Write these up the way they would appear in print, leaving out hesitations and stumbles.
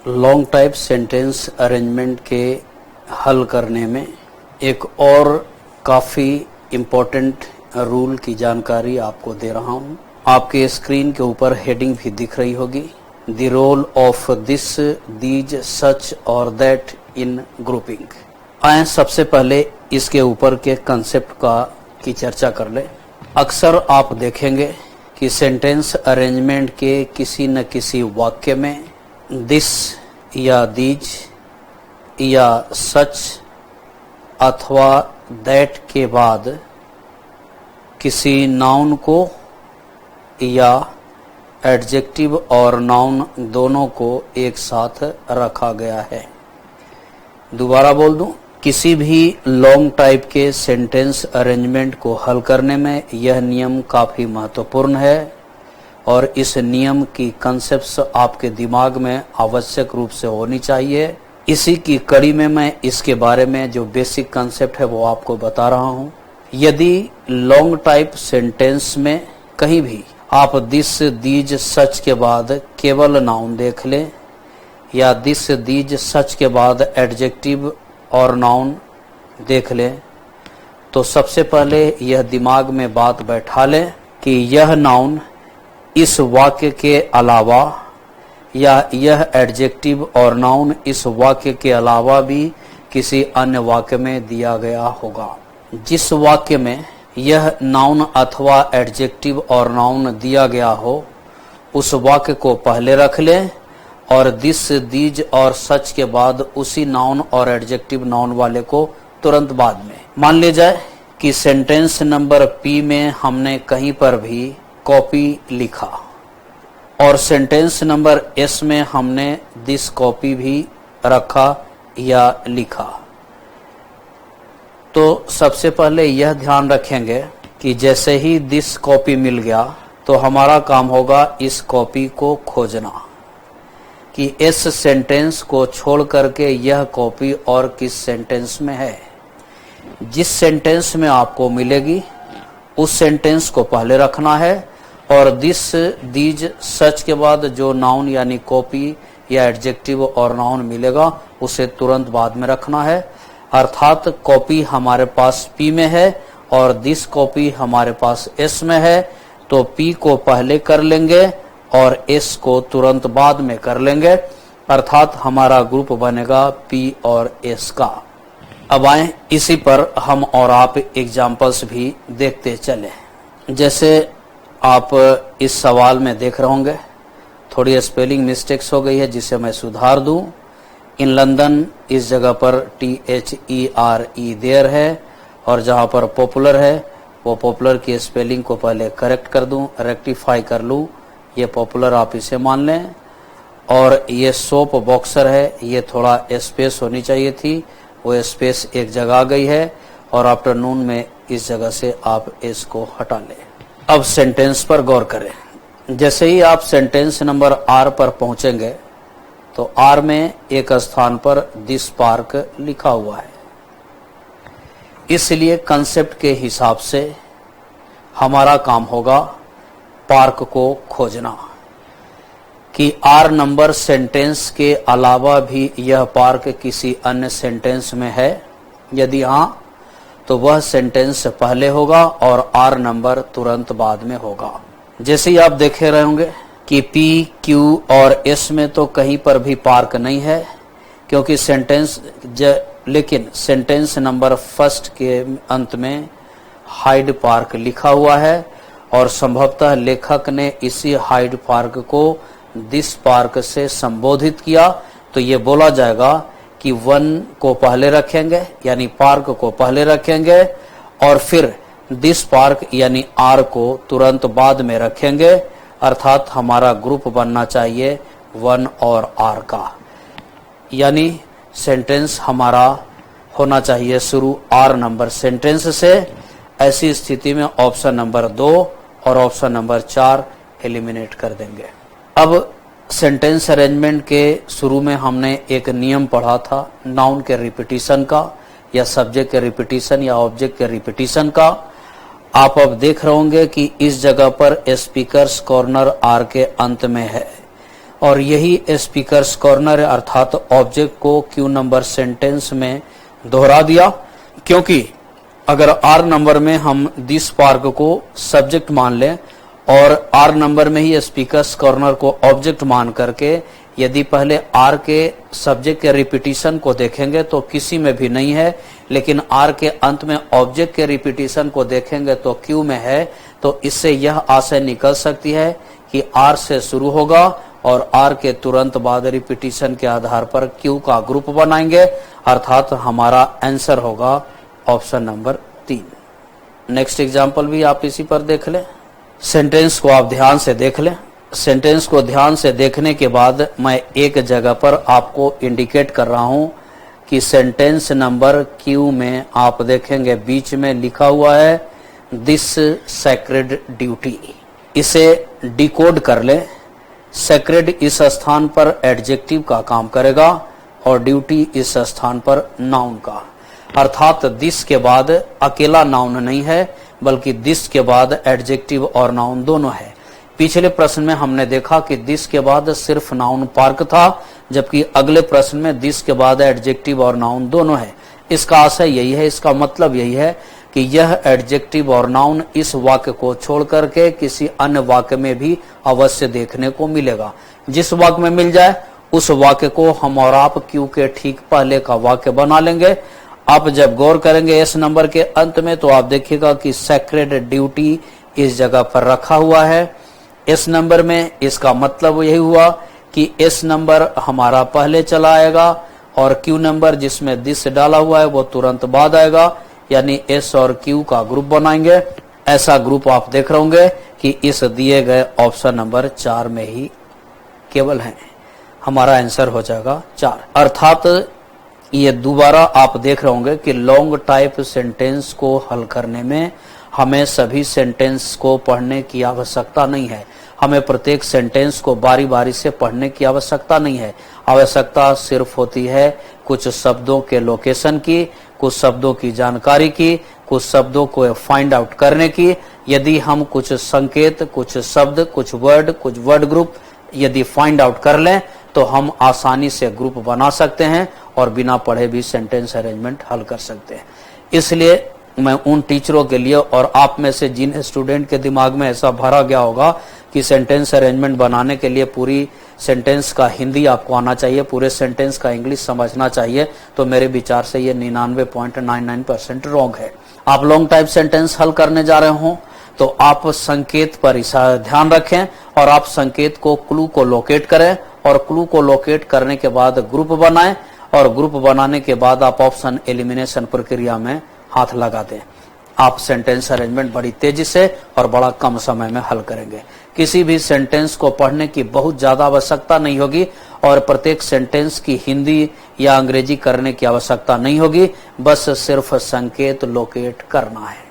Long type sentence arrangement के हल करने में एक और काफ़ी इम्पोर्टेंट रूल की जानकारी आपको दे रहा हूं। आपके स्क्रीन के ऊपर हेडिंग भी दिख रही होगी, the role of this, these, such और दैट इन ग्रुपिंग। आए सबसे पहले इसके ऊपर के कंसेप्ट की चर्चा कर ले। अक्सर आप देखेंगे कि सेंटेंस अरेंजमेंट के किसी न किसी वाक्य में दिस या दीज या सच अथवा दैट के बाद किसी नाउन को या एडजेक्टिव और नाउन दोनों को एक साथ रखा गया है। दोबारा बोल दूं, किसी भी लॉन्ग टाइप के सेंटेंस अरेंजमेंट को हल करने में यह नियम काफी महत्वपूर्ण है और इस नियम की कंसेप्ट्स आपके दिमाग में आवश्यक रूप से होनी चाहिए। इसी की कड़ी में मैं इसके बारे में जो बेसिक कंसेप्ट है वो आपको बता रहा हूं। यदि लॉन्ग टाइप सेंटेंस में कहीं भी आप दिस, दीज, सच के बाद केवल नाउन देख लें या दिस, दीज, सच के बाद एडजेक्टिव और नाउन देख लें, तो सबसे पहले यह दिमाग में बात बैठा लें कि यह नाउन इस वाक्य के अलावा या यह एडजेक्टिव और नाउन इस वाक्य के अलावा भी किसी अन्य वाक्य में दिया गया होगा। जिस वाक्य में यह नाउन अथवा एडजेक्टिव और नाउन दिया गया हो उस वाक्य को पहले रख लें और दिस, दीज और सच के बाद उसी नाउन और एडजेक्टिव नाउन वाले को तुरंत बाद में। मान लिया जाए कि सेंटेंस नंबर पी में हमने कहीं पर भी कॉपी लिखा और सेंटेंस नंबर एस में हमने दिस कॉपी भी रखा या लिखा, तो सबसे पहले यह ध्यान रखेंगे कि जैसे ही दिस कॉपी मिल गया तो हमारा काम होगा इस कॉपी को खोजना कि इस सेंटेंस को छोड़ करके यह कॉपी और किस सेंटेंस में है। जिस सेंटेंस में आपको मिलेगी उस सेंटेंस को पहले रखना है और दिस, दीज, सच के बाद जो नाउन यानी कॉपी या एडजेक्टिव और नाउन मिलेगा उसे तुरंत बाद में रखना है। अर्थात कॉपी हमारे पास पी में है और दिस कॉपी हमारे पास एस में है, तो पी को पहले कर लेंगे और एस को तुरंत बाद में कर लेंगे। अर्थात हमारा ग्रुप बनेगा पी और एस का। अब आए इसी पर हम और आप एग्जाम्पल्स भी देखते चले। जैसे आप इस सवाल में देख रहे होंगे थोड़ी स्पेलिंग मिस्टेक्स हो गई है जिसे मैं सुधार दूं। इन लंदन इस जगह पर THERE देयर है और जहां पर पॉपुलर है वो पॉपुलर की स्पेलिंग को पहले करेक्ट कर दूं, रेक्टिफाई कर लूं। ये पॉपुलर आप इसे मान लें। और ये सोप बॉक्सर है, ये थोड़ा स्पेस होनी चाहिए थी, वो स्पेस एक जगह आ गई है और आफ्टरनून में इस जगह से आप इसको हटा लें। अब सेंटेंस पर गौर करें। जैसे ही आप सेंटेंस नंबर आर पर पहुंचेंगे तो आर में एक स्थान पर दिस पार्क लिखा हुआ है, इसलिए कंसेप्ट के हिसाब से हमारा काम होगा पार्क को खोजना कि आर नंबर सेंटेंस के अलावा भी यह पार्क किसी अन्य सेंटेंस में है। यदि हां तो वह सेंटेंस पहले होगा और आर नंबर तुरंत बाद में होगा। जैसे ही आप देखे रहे होंगे कि पी, क्यू और एस में तो कहीं पर भी पार्क नहीं है क्योंकि लेकिन सेंटेंस नंबर फर्स्ट के अंत में हाइड पार्क लिखा हुआ है और संभवतः लेखक ने इसी हाइड पार्क को दिस पार्क से संबोधित किया, तो ये बोला जाएगा कि वन को पहले रखेंगे यानी पार्क को पहले रखेंगे और फिर दिस पार्क यानी आर को तुरंत बाद में रखेंगे। अर्थात हमारा ग्रुप बनना चाहिए वन और आर का, यानी सेंटेंस हमारा होना चाहिए शुरू आर नंबर सेंटेंस से। ऐसी स्थिति में ऑप्शन नंबर 2 और ऑप्शन नंबर 4 एलिमिनेट कर देंगे। अब सेंटेंस अरेंजमेंट के शुरू में हमने एक नियम पढ़ा था नाउन के रिपीटिशन का या सब्जेक्ट के रिपीटिशन या ऑब्जेक्ट के रिपीटिशन का, आप अब देख रहे होंगे कि इस जगह पर स्पीकर्स कॉर्नर आर के अंत में है और यही स्पीकर्स कॉर्नर अर्थात ऑब्जेक्ट को क्यू नंबर सेंटेंस में दोहरा दिया, क्योंकि अगर आर नंबर में हम दिस पार्क को सब्जेक्ट मान लें और आर नंबर में ही स्पीकर्स कॉर्नर को ऑब्जेक्ट मान करके यदि पहले आर के सब्जेक्ट के रिपीटिशन को देखेंगे तो किसी में भी नहीं है, लेकिन आर के अंत में ऑब्जेक्ट के रिपीटिशन को देखेंगे तो क्यू में है, तो इससे यह आशय निकल सकती है कि आर से शुरू होगा और आर के तुरंत बाद रिपीटिशन के आधार पर क्यू का ग्रुप बनाएंगे, अर्थात हमारा आंसर होगा ऑप्शन नंबर 3। नेक्स्ट एग्जाम्पल भी आप इसी पर देख लें। सेंटेंस को आप ध्यान से देख लें। सेंटेंस को ध्यान से देखने के बाद मैं एक जगह पर आपको इंडिकेट कर रहा हूं कि सेंटेंस नंबर क्यू में आप देखेंगे बीच में लिखा हुआ है दिस सैक्रेड ड्यूटी। इसे डिकोड कर ले। सैक्रेड इस स्थान पर एडजेक्टिव का काम करेगा और ड्यूटी इस स्थान पर नाउन का, अर्थात दिस के बाद अकेला नाउन नहीं है बल्कि दिस के बाद एडजेक्टिव और नाउन दोनों है। पिछले प्रश्न में हमने देखा कि दिस के बाद सिर्फ नाउन पार्क था, जबकि अगले प्रश्न में दिस के बाद एडजेक्टिव और नाउन दोनों है। इसका आशय यही है, इसका मतलब यही है कि यह एडजेक्टिव और नाउन इस वाक्य को छोड़ करके किसी अन्य वाक्य में भी अवश्य देखने को मिलेगा। जिस वाक्य में मिल जाए उस वाक्य को हम और आप क्यू के ठीक पहले का वाक्य बना लेंगे। आप जब गौर करेंगे इस नंबर के अंत में तो आप देखिएगा कि सैक्रेड ड्यूटी इस जगह पर रखा हुआ है इस नंबर में। इसका मतलब यही हुआ कि इस नंबर हमारा पहले चला आएगा और क्यू नंबर जिसमें दिस डाला हुआ है वो तुरंत बाद आएगा, यानी एस और क्यू का ग्रुप बनाएंगे। ऐसा ग्रुप आप देख रहे होंगे कि इस दिए गए ऑप्शन नंबर 4 में ही केवल है। हमारा आंसर हो जाएगा 4। अर्थात ये दोबारा आप देख रहे होंगे कि लॉन्ग टाइप सेंटेंस को हल करने में हमें सभी सेंटेंस को पढ़ने की आवश्यकता नहीं है। हमें प्रत्येक सेंटेंस को बारी बारी से पढ़ने की आवश्यकता नहीं है। आवश्यकता सिर्फ होती है कुछ शब्दों के लोकेशन की, कुछ शब्दों की जानकारी की, कुछ शब्दों को फाइंड आउट करने की। यदि हम कुछ संकेत, कुछ शब्द, कुछ वर्ड ग्रुप यदि फाइंड आउट कर लें तो हम आसानी से ग्रुप बना सकते हैं और बिना पढ़े भी सेंटेंस अरेंजमेंट हल कर सकते हैं। इसलिए मैं उन टीचरों के लिए और आप में से जिन स्टूडेंट के दिमाग में ऐसा भरा गया होगा कि सेंटेंस अरेंजमेंट बनाने के लिए पूरी सेंटेंस का हिंदी आपको आना चाहिए, पूरे सेंटेंस का इंग्लिश समझना चाहिए, तो मेरे विचार से ये 99.99% रॉन्ग है। आप लॉन्ग टाइप सेंटेंस हल करने जा रहे हो तो आप संकेत पर ध्यान रखें और आप संकेत को क्लू को लोकेट करें और क्लू को लोकेट करने के बाद ग्रुप बनाएं और ग्रुप बनाने के बाद आप ऑप्शन एलिमिनेशन प्रक्रिया में हाथ लगा दें। आप सेंटेंस अरेंजमेंट बड़ी तेजी से और बड़ा कम समय में हल करेंगे। किसी भी सेंटेंस को पढ़ने की बहुत ज्यादा आवश्यकता नहीं होगी और प्रत्येक सेंटेंस की हिंदी या अंग्रेजी करने की आवश्यकता नहीं होगी, बस सिर्फ संकेत लोकेट करना है।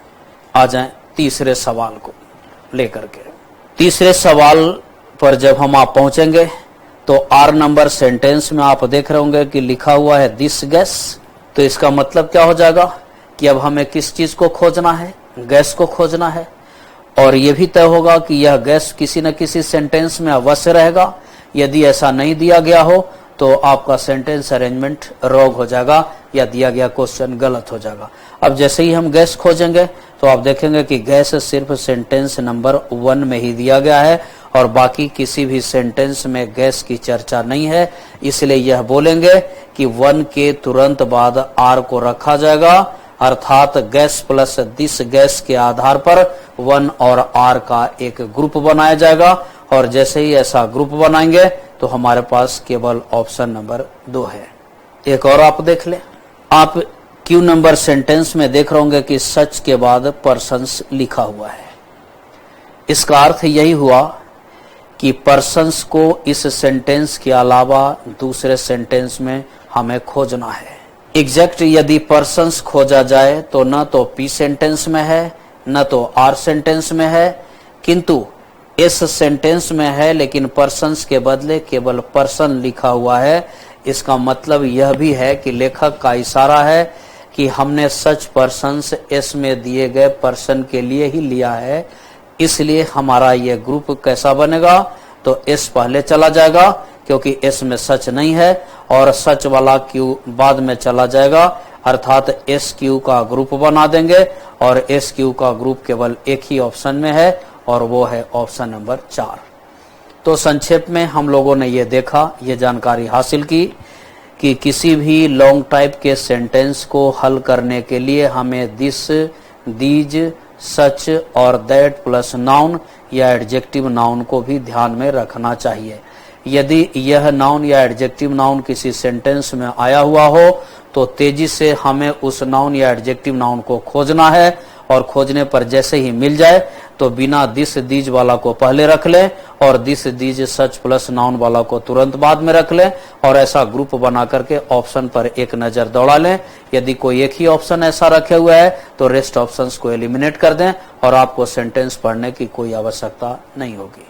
आ जाएं तीसरे सवाल को लेकर के। तीसरे सवाल पर जब हम आप पहुंचेंगे तो आर नंबर सेंटेंस में आप देख रहे होंगे कि लिखा हुआ है दिस गैस। तो इसका मतलब क्या हो जाएगा कि अब हमें किस चीज को खोजना है? गैस को खोजना है। और यह भी तय होगा कि यह गैस किसी न किसी सेंटेंस में अवश्य रहेगा। यदि ऐसा नहीं दिया गया हो तो आपका सेंटेंस अरेंजमेंट रॉन्ग हो जाएगा या दिया गया क्वेश्चन गलत हो जाएगा। अब जैसे ही हम गैस खोजेंगे तो आप देखेंगे कि गैस सिर्फ सेंटेंस नंबर 1 में ही दिया गया है और बाकी किसी भी सेंटेंस में गैस की चर्चा नहीं है। इसलिए यह बोलेंगे कि 1 के तुरंत बाद आर को रखा जाएगा, अर्थात गैस प्लस दिस गैस के आधार पर 1 और आर का एक ग्रुप बनाया जाएगा। और जैसे ही ऐसा ग्रुप बनाएंगे तो हमारे पास केवल ऑप्शन नंबर 2 है। एक और आप देख ले। आप क्यू नंबर सेंटेंस में देख रहे होंगे कि सच के बाद पर्सन्स लिखा हुआ है। इसका अर्थ यही हुआ कि पर्सन्स को इस सेंटेंस के अलावा दूसरे सेंटेंस में हमें खोजना है। एग्जैक्ट यदि पर्सन्स खोजा जाए तो न तो पी सेंटेंस में है न तो आर सेंटेंस में है, किंतु इस सेंटेंस में है लेकिन पर्सन्स के बदले केवल पर्सन लिखा हुआ है। इसका मतलब यह भी है कि लेखक का इशारा है कि हमने सच पर्सन्स एस में दिए गए पर्सन के लिए ही लिया है, इसलिए हमारा ये ग्रुप कैसा बनेगा, तो एस पहले चला जाएगा क्योंकि एस में सच नहीं है, और सच वाला क्यू बाद में चला जाएगा, अर्थात एस क्यू का ग्रुप बना देंगे। और एस क्यू का ग्रुप केवल एक ही ऑप्शन में है और वो है ऑप्शन नंबर 4। तो संक्षेप में हम लोगों ने ये देखा, ये जानकारी हासिल की कि किसी भी लॉन्ग टाइप के सेंटेंस को हल करने के लिए हमें दिस, दीज, सच और दैट प्लस नाउन या एडजेक्टिव नाउन को भी ध्यान में रखना चाहिए। यदि यह नाउन या एडजेक्टिव नाउन किसी सेंटेंस में आया हुआ हो तो तेजी से हमें उस नाउन या एडजेक्टिव नाउन को खोजना है, और खोजने पर जैसे ही मिल जाए तो बिना दिस दीज वाला को पहले रख लें और this these such plus noun वाला को तुरंत बाद में रख लें, और ऐसा ग्रुप बना करके ऑप्शन पर एक नजर दौड़ा लें। यदि कोई एक ही ऑप्शन ऐसा रखे हुआ है तो रेस्ट ऑप्शंस को एलिमिनेट कर दें और आपको सेंटेंस पढ़ने की कोई आवश्यकता नहीं होगी।